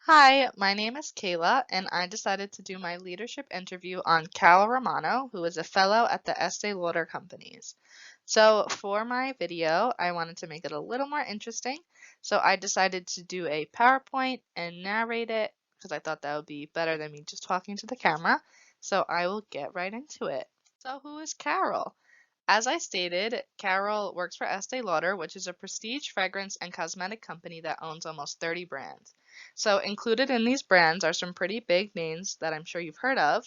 Hi, my name is Cayla, and I decided to do my leadership interview on Cayla Romano, who is a fellow at the Estee Lauder Companies. So, for my video, I wanted to make it a little more interesting, so I decided to do a PowerPoint and narrate it because I thought that would be better than me just talking to the camera. So, I will get right into it. So, who is Carol? As I stated, Carol works for Estee Lauder, which is a prestige fragrance and cosmetic company that owns almost 30 brands. So included in these brands are some pretty big names that I'm sure you've heard of.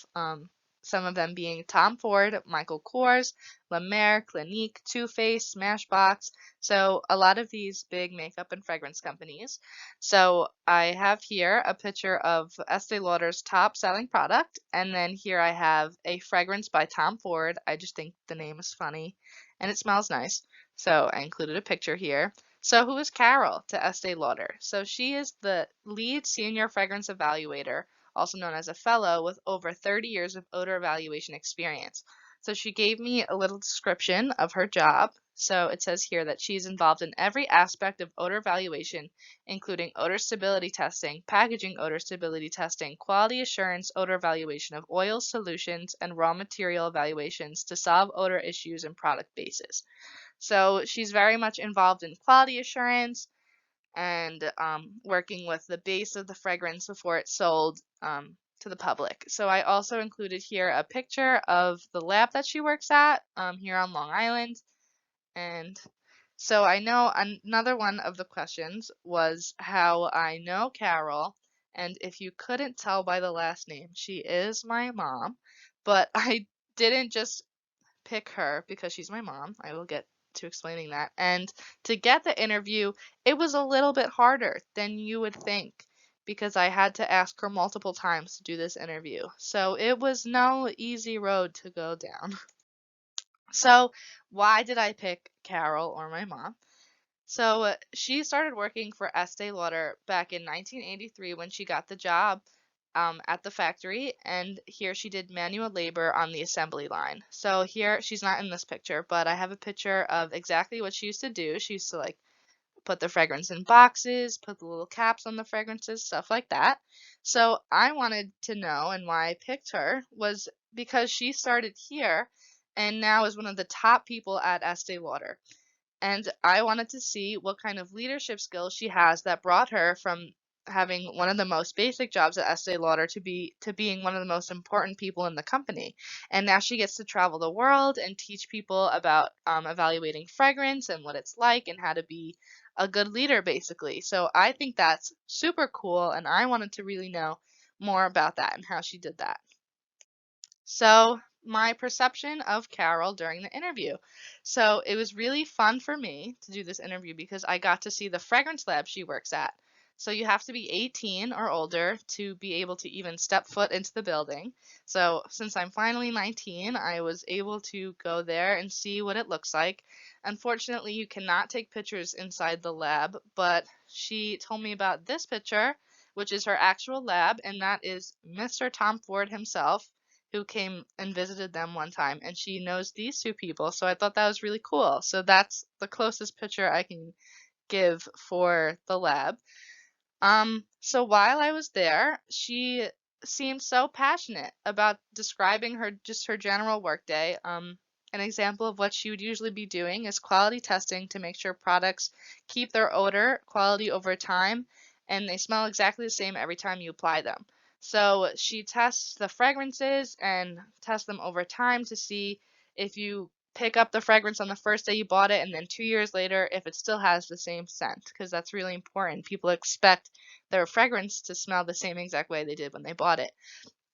Some of them being Tom Ford, Michael Kors, La Mer, Clinique, Too Faced, Smashbox. So a lot of these big makeup and fragrance companies. So I have here a picture of Estee Lauder's top selling product, and then here I have a fragrance by Tom Ford. I just think the name is funny and it smells nice. So I included a picture here. So who is Carol to Estee Lauder? So she is the lead senior fragrance evaluator, also known as a fellow, with over 30 years of odor evaluation experience. So she gave me a little description of her job. So it says here that she's involved in every aspect of odor evaluation, including odor stability testing, packaging odor stability testing, quality assurance odor evaluation of oils, solutions, and raw material evaluations to solve odor issues and product bases. So she's very much involved in quality assurance and working with the base of the fragrance before it's sold to the public. So I also included here a picture of the lab that she works at here on Long Island. And so I know another one of the questions was how I know Carol. And if you couldn't tell by the last name, she is my mom. But I didn't just pick her because she's my mom. I will get to explaining that. And to get the interview, it was a little bit harder than you would think because I had to ask her multiple times to do this interview. So it was no easy road to go down. So, why did I pick Carol or my mom? So, she started working for Estee Lauder back in 1983 when she got the job at the factory, and here she did manual labor on the assembly line. So here she's not in this picture, but I have a picture of exactly what she used to do. She used to like put the fragrance in boxes, put the little caps on the fragrances, stuff like that. So I wanted to know, and why I picked her was because she started here and now is one of the top people at Estee Lauder. And I wanted to see what kind of leadership skills she has that brought her from having one of the most basic jobs at Estee Lauder to being one of the most important people in the company. And now she gets to travel the world and teach people about evaluating fragrance and what it's like and how to be a good leader, basically. So I think that's super cool, and I wanted to really know more about that and how she did that. So, my perception of Carol during the interview. So, it was really fun for me to do this interview because I got to see the fragrance lab she works at. So, you have to be 18 or older to be able to even step foot into the building. So, since I'm finally 19, I was able to go there and see what it looks like. Unfortunately, you cannot take pictures inside the lab, but she told me about this picture, which is her actual lab, and that is Mr. Tom Ford himself who came and visited them one time, and she knows these two people, so I thought that was really cool. So that's the closest picture I can give for the lab. So while I was there, she seemed so passionate about describing her general workday. An example of what she would usually be doing is quality testing to make sure products keep their odor quality over time and they smell exactly the same every time you apply them. So she tests the fragrances and tests them over time to see if you pick up the fragrance on the first day you bought it and then 2 years later if it still has the same scent, because that's really important. People expect their fragrance to smell the same exact way they did when they bought it.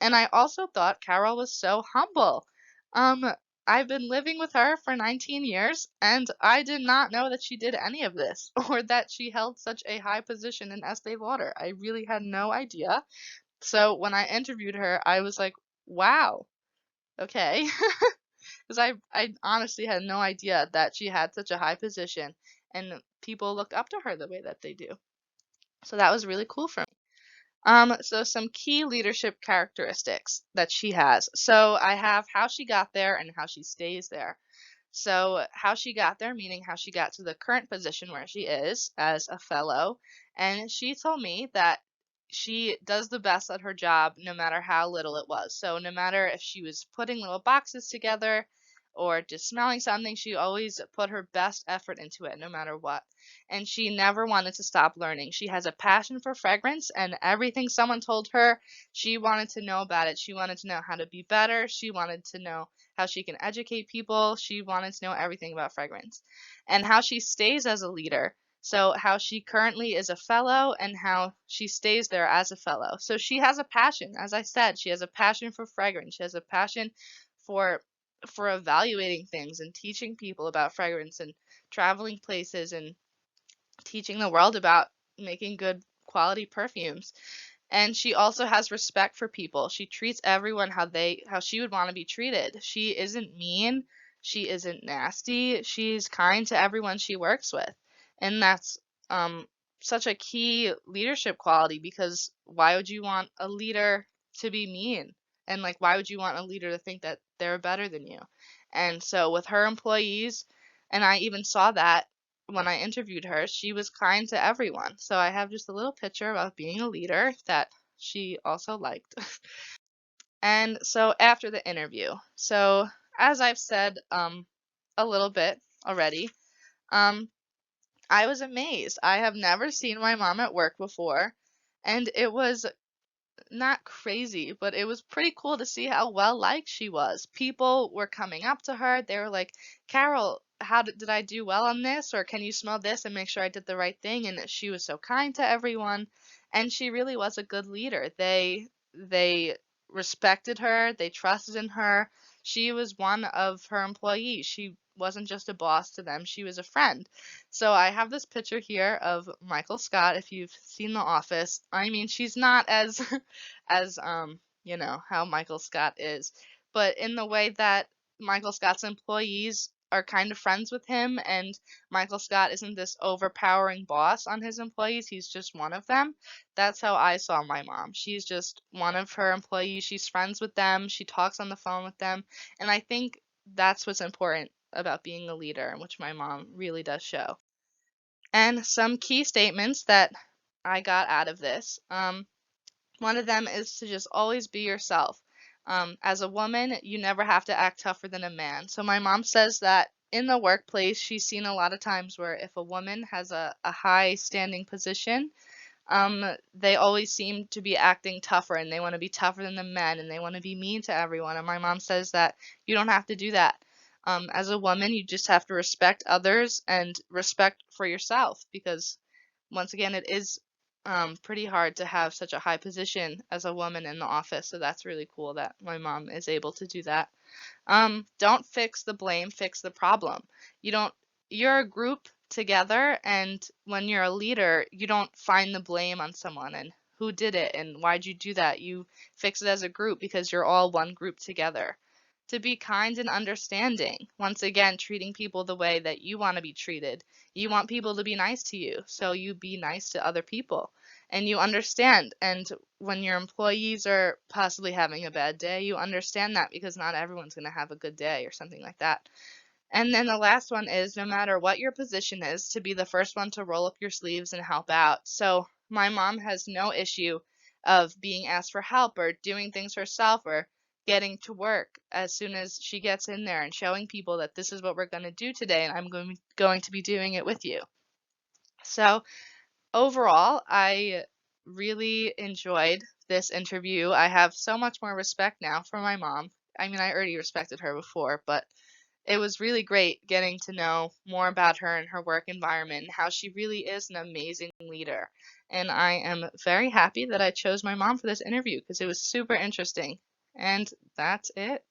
And I also thought Carol was so humble. Um, I've been living with her for 19 years, and I did not know that she did any of this or that she held such a high position in Estee Lauder. I really had no idea. So when I interviewed her, I was like, wow, okay. Because I honestly had no idea that she had such a high position and people looked up to her the way that they do. So that was really cool for me. So some key leadership characteristics that she has. So I have how she got there and how she stays there. So how she got there, meaning how she got to the current position where she is as a fellow. And she told me that she does the best at her job no matter how little it was. So no matter if she was putting little boxes together or just smelling something, she always put her best effort into it no matter what. And she never wanted to stop learning. She has a passion for fragrance, and everything someone told her, she wanted to know about it. She wanted to know how to be better. She wanted to know how she can educate people. She wanted to know everything about fragrance and how she stays as a leader. So, how she currently is a fellow and how she stays there as a fellow. So, she has a passion. As I said, she has a passion for fragrance. She has a passion for evaluating things and teaching people about fragrance and traveling places and teaching the world about making good quality perfumes. And she also has respect for people. She treats everyone how she would want to be treated. She isn't mean, she isn't nasty. She's kind to everyone she works with. And that's um such a key leadership quality, because why would you want a leader to be mean? And like, why would you want a leader to think that they're better than you? And so with her employees, and I even saw that when I interviewed her, she was kind to everyone. So I have just a little picture about being a leader that she also liked. And so after the interview, so as I've said a little bit already, um I was amazed. I have never seen my mom at work before, and it was not crazy, but it was pretty cool to see how well liked she was. People were coming up to her. They were like, "Carol, how did I do well on this? Or can you smell this and make sure I did the right thing?" And she was so kind to everyone, and she really was a good leader. They respected her. They trusted in her. She was one of her employees. She wasn't just a boss to them. She was a friend. So I have this picture here of Michael Scott. If you've seen The Office, I mean, she's not as as how Michael Scott is, but in the way that Michael Scott's employees are kind of friends with him, and Michael Scott isn't this overpowering boss on his employees, he's just one of them. That's how I saw my mom. She's just one of her employees. She's friends with them, she talks on the phone with them, and I think that's what's important about being a leader, which my mom really does show. And some key statements that I got out of this. One of them is to just always be yourself. As a woman, you never have to act tougher than a man. So my mom says that in the workplace, she's seen a lot of times where if a woman has a high standing position, they always seem to be acting tougher, and they want to be tougher than the men, and they want to be mean to everyone. And my mom says that you don't have to do that. As a woman, you just have to respect others and respect for yourself, because once again, it is pretty hard to have such a high position as a woman in the office. So that's really cool that my mom is able to do that. Don't fix the blame, fix the problem. You don't, you're a group together, and when you're a leader, you don't find the blame on someone and who did it and why'd you do that. You fix it as a group because you're all one group together. To be kind and understanding. Once again, treating people the way that you want to be treated. You want people to be nice to you, so you be nice to other people. And you understand. And when your employees are possibly having a bad day, you understand that, because not everyone's going to have a good day or something like that. And then the last one is, no matter what your position is, to be the first one to roll up your sleeves and help out. So my mom has no issue of being asked for help or doing things herself or getting to work as soon as she gets in there and showing people that this is what we're going to do today, and I'm going to be doing it with you. So overall, I really enjoyed this interview. I have so much more respect now for my mom. I mean, I already respected her before, but it was really great getting to know more about her and her work environment and how she really is an amazing leader. And I am very happy that I chose my mom for this interview because it was super interesting. And that's it.